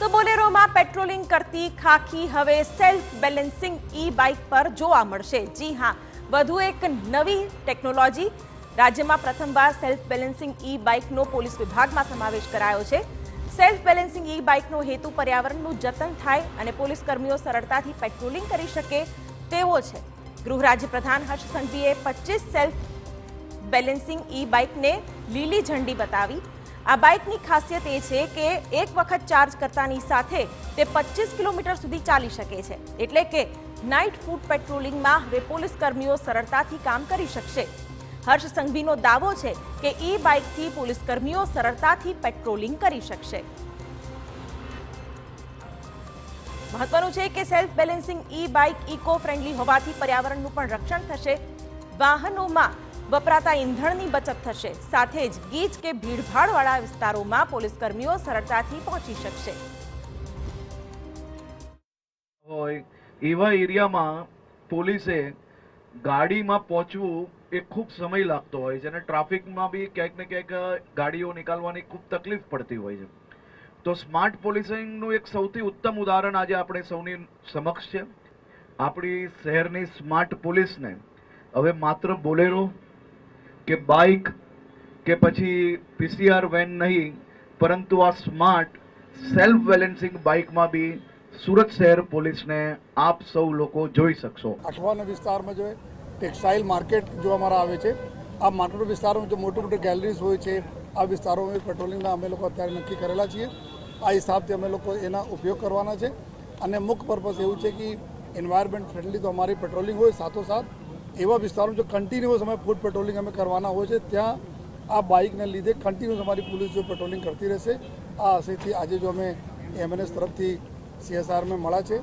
તો બોલેરોમાં પેટ્રોલિંગ કરતી ખાખી હવે સેલ્ફ બેલેન્સિંગ બાઇક પર જોવા મળશે। જી હા, વધુ એક નવી ટેકનોલોજી રાજ્યમાં પ્રથમવાર સેલ્ફ બેલેન્સિંગ બાઇકનો પોલીસ વિભાગમાં સમાવેશ કરાયો છે। સેલ્ફ બેલેન્સિંગ બાઇકનો હેતુ પર્યાવરણનું જતન થાય અને પોલીસ કર્મીઓ સરળતાથી પેટ્રોલિંગ કરી શકે તેવો છે। ગૃહ રાજ્ય પ્રધાન હર્ષ સંઘવીએ 25 સેલ્ફ બેલેન્સિંગ બાઇકને લીલી ઝંડી બતાવી। આ બાઇકની ખાસિયત એ છે કે એક વખત ચાર્જ કરતાની સાથે તે 25 કિલોમીટર સુધી ચાલી શકે છે, એટલે કે નાઇટ ફૂટ પેટ્રોલિંગમાં હવે પોલીસ કર્મીઓ સરળતાથી કામ કરી શકશે। હર્ષ સંઘવીનો દાવો છે કે બાઇકથી પોલીસ કર્મીઓ સરળતાથી પેટ્રોલિંગ કરી શકશે। મહત્વનું છે કે self balancing bike eco friendly હોવાથી પર્યાવરણનું પણ રક્ષણ થશે, વાહનોમાં વપરાતા ઈંધણની બચત થશે, સાથે જ ગીચ કે ભીડભાડવાળા વિસ્તારોમાં પોલીસ કર્મીઓ સરળતાથી પહોંચી શકશે। એવા એરિયામાં પોલીસે ગાડીમાં પહોંચવું એ ખૂબ સમય લાગતો હોય છે અને ટ્રાફિકમાં બી ક્યાંક ને ક્યાંક ગાડીઓ નીકાળવાની ખૂબ તકલીફ પડતી હોય છે। તો સ્માર્ટ પોલીસિંગનું એક સૌથી ઉત્તમ ઉદાહરણ આજે આપણે સૌની સમક્ષ છે। આપણી શહેરની સ્માર્ટ પોલીસને હવે માત્ર બોલેરો કે બાઇક કે પછી પીસીઆર વેન નહીં, પરંતુ આ સ્માર્ટ સેલ્ફ બેલેન્સિંગ બાઇકમાં બી સુરત શહેર પોલીસને આપ સૌ લોકો જોઈ શકશો। અઠવાના વિસ્તારમાં જો ટેક્સટાઇલ માર્કેટ જોવામાં આવે છે, આ માર્કેટ વિસ્તારોમાં જો મોટી મોટી ગેલેરીઝ હોય છે, આ વિસ્તારોમાં પેટ્રોલિંગના અમે લોકો અત્યારે નક્કી કરેલા છીએ। આ હિસાબથી અમે લોકો એના ઉપયોગ કરવાના છે અને મુખ્ય પર્પઝ એવું છે કે એન્વાયરમેન્ટ ફ્રેન્ડલી તો અમારી પેટ્રોલિંગ હોય, સાથોસાથ એવા વિસ્તારોમાં જો કન્ટિન્યુઅસ અમે ફૂડ પેટ્રોલિંગ અમે કરવાના હોય છે, ત્યાં આ બાઇકને લીધે કન્ટિન્યુઅસ અમારી પોલીસ જો પેટ્રોલિંગ કરતી રહેશે। આ આશયથી આજે જો અમે એમએનએસ તરફથી CSRમાં મળ્યા છે।